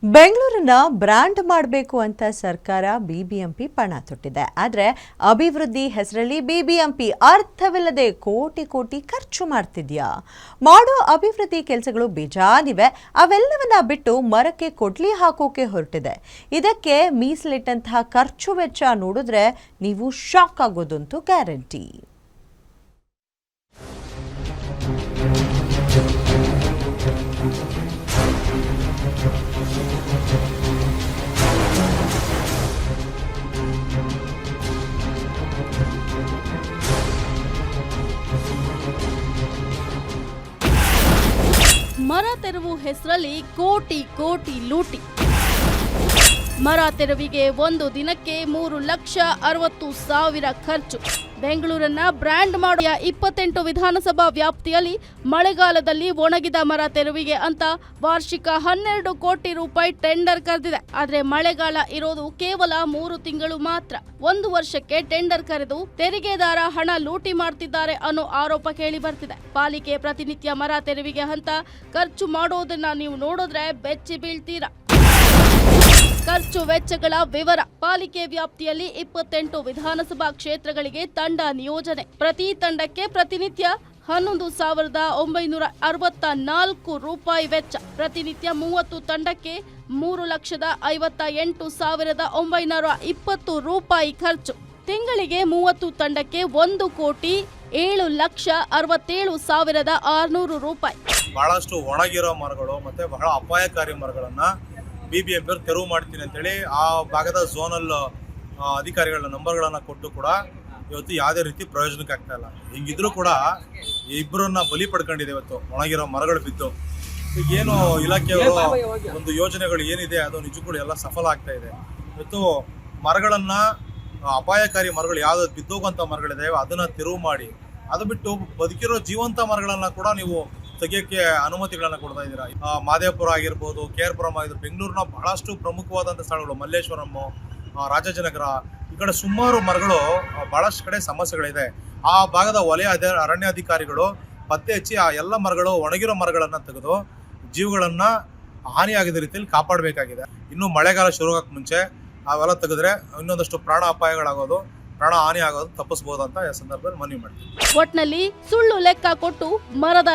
ಬೆಂಗಳೂರನ್ನ brand ಮಾಡಬೇಕು ಅಂತ ಸರ್ಕಾರ ಬಿಬಿಎಂಪಿ ಪಣ ತೊಟ್ಟಿದೆ. ಆದರೆ ಅಭಿವೃದ್ಧಿ ಹೆಸರಲ್ಲಿ ಬಿಬಿಎಂಪಿ ಅರ್ಥವಿಲ್ಲದೆ ಕೋಟಿ ಕೋಟಿ ಖರ್ಚು ಮಾಡ್ತಿದ್ಯಾ? ಮಾಡೋ ಅಭಿವೃದ್ಧಿ ಕೆಲಸಗಳು ಬೇಜಾನಿವೆ, ಅವೆಲ್ಲವನ್ನ ಬಿಟ್ಟು ಮರಕ್ಕೆ ಕೊಡ್ಲಿ ಹಾಕೋಕೆ ಹೊರಟಿದೆ. ಇದಕ್ಕೆ ಮೀಸಲಿಟ್ಟಂತಹ ಖರ್ಚು ವೆಚ್ಚ ನೋಡಿದ್ರೆ ನೀವು ಶಾಕ್ ಆಗೋದಂತೂ ಗ್ಯಾರಂಟಿ. ಮರ ತೆರವು ಹೆಸರಲ್ಲಿ ಕೋಟಿ ಕೋಟಿ ಲೂಟಿ. ಮರ ತೆರವಿಗೆ ಒಂದು ದಿನಕ್ಕೆ 3,60,000 ಖರ್ಚು. ಬೆಂಗಳೂರನ್ನ ಬ್ರ್ಯಾಂಡ್ ಮಾಡುವ 28 ವಿಧಾನಸಭಾ ವ್ಯಾಪ್ತಿಯಲ್ಲಿ ಮಳೆಗಾಲದಲ್ಲಿ ಒಣಗಿದ ಮರ ತೆರವಿಗೆ ಅಂತ ವಾರ್ಷಿಕ 12 ಕೋಟಿ ರೂಪಾಯಿ ಟೆಂಡರ್ ಕರೆದಿದೆ. ಆದರೆ ಮಳೆಗಾಲ ಇರೋದು ಕೇವಲ 3 ತಿಂಗಳು ಮಾತ್ರ. 1 ವರ್ಷಕ್ಕೆ ಟೆಂಡರ್ ಕರೆದು ತೆರಿಗೆದಾರ ಹಣ ಲೂಟಿ ಮಾಡ್ತಿದ್ದಾರೆ ಅನ್ನೋ ಆರೋಪ ಕೇಳಿ ಬರ್ತಿದೆ. ಪಾಲಿಕೆ ಪ್ರತಿನಿತ್ಯ ಮರ ತೆರವಿಗೆ ಅಂತ ಖರ್ಚು ಮಾಡೋದನ್ನ ನೀವು ನೋಡಿದ್ರೆ ಬೆಚ್ಚಿ ಬೀಳ್ತೀರಾ. ಖರ್ಚು ವೆಚ್ಚಗಳ ವಿವರ: ಪಾಲಿಕೆ ವ್ಯಾಪ್ತಿಯಲ್ಲಿ 28 ವಿಧಾನಸಭಾ ಕ್ಷೇತ್ರಗಳಿಗೆ ತಂಡ ನಿಯೋಜನೆ. ಪ್ರತಿ ತಂಡಕ್ಕೆ ಪ್ರತಿನಿತ್ಯ 11,964 ರೂಪಾಯಿ ವೆಚ್ಚ. ಪ್ರತಿನಿತ್ಯ 30 ತಂಡಕ್ಕೆ 3,58,920 ರೂಪಾಯಿ ಖರ್ಚು. ತಿಂಗಳಿಗೆ 30 ತಂಡಕ್ಕೆ 1,07,67,600 ರೂಪಾಯಿ. ಬಹಳಷ್ಟು ಒಣಗಿರೋ ಮರಗಳು ಮತ್ತೆ ಬಹಳ ಅಪಾಯಕಾರಿ ಮರಗಳನ್ನ ಬಿಬಿಎಂಪಿ ತೆರವು ಮಾಡ್ತೀನಿ ಅಂತೇಳಿ ಆ ಭಾಗದ ಝೋನಲ್ ಅಧಿಕಾರಿಗಳ ನಂಬರ್ಗಳನ್ನ ಕೊಟ್ಟು ಕೂಡ ಇವತ್ತು ಯಾವುದೇ ರೀತಿ ಪ್ರಯೋಜನಕ್ಕೆ ಆಗ್ತಾ ಇಲ್ಲ. ಹಿಂಗಿದ್ರು ಕೂಡ ಇಬ್ಬರನ್ನ ಬಲಿ ಪಡ್ಕೊಂಡಿದೆ ಇವತ್ತು ಒಣಗಿರೋ ಮರಗಳು ಬಿದ್ದು. ಏನು ಇಲಾಖೆಯವರು ಒಂದು ಯೋಜನೆಗಳು ಏನಿದೆ ಅದು ನಿಜಕ್ಕೂ ಎಲ್ಲ ಸಫಲ ಆಗ್ತಾ ಇದೆ. ಇವತ್ತು ಮರಗಳನ್ನ ಅಪಾಯಕಾರಿ ಮರಗಳು ಯಾವ್ದು ಬಿದ್ದೋಗುವಂತ ಮರಗಳಿದಾವೆ ಅದನ್ನ ತೆರವು ಮಾಡಿ, ಅದು ಬಿಟ್ಟು ಬದುಕಿರೋ ಜೀವಂತ ಮರಗಳನ್ನ ಕೂಡ ನೀವು ತೆಗಿಯೋಕ್ಕೆ ಅನುಮತಿಗಳನ್ನ ಕೊಡ್ತಾ ಇದ್ದೀರಾ. ಮಾದೇವಪುರ ಆಗಿರ್ಬೋದು, KR-ಪುರಂ ಆಗಿರ್ಬೋದು, ಬೆಂಗಳೂರಿನ ಬಹಳಷ್ಟು ಪ್ರಮುಖವಾದಂಥ ಸ್ಥಳಗಳು ಮಲ್ಲೇಶ್ವರಂ, ರಾಜಾಜಿನಗರ, ಈ ಕಡೆ ಸುಮಾರು ಮರಗಳು ಬಹಳಷ್ಟು ಕಡೆ ಸಮಸ್ಯೆಗಳಿದೆ. ಆ ಭಾಗದ ವಲಯ ಅರಣ್ಯಾಧಿಕಾರಿಗಳು ಪತ್ತೆ ಹಚ್ಚಿ ಆ ಎಲ್ಲ ಮರಗಳು ಒಣಗಿರೋ ಮರಗಳನ್ನ ತೆಗೆದು ಜೀವಗಳನ್ನ ಹಾನಿಯಾಗದ ರೀತಿಯಲ್ಲಿ ಕಾಪಾಡಬೇಕಾಗಿದೆ. ಇನ್ನು ಮಳೆಗಾಲ ಶುರುವಾಗಕ್ಕೆ ಮುಂಚೆ ಅವೆಲ್ಲ ತೆಗೆದ್ರೆ ಇನ್ನೊಂದಷ್ಟು ಪ್ರಾಣ ಅಪಾಯಗಳಾಗೋದು, ಪ್ರಾಣ ಹಾನಿ ಆಗೋದು ತಪ್ಪಿಸಬಹುದು ಅಂತ ಈ ಸಂದರ್ಭದಲ್ಲಿ ಮನವಿ ಮಾಡ್ತೀವಿ. ಒಟ್ನಲ್ಲಿ ಸುಳ್ಳು ಲೆಕ್ಕ ಕೊಟ್ಟು ಮರದ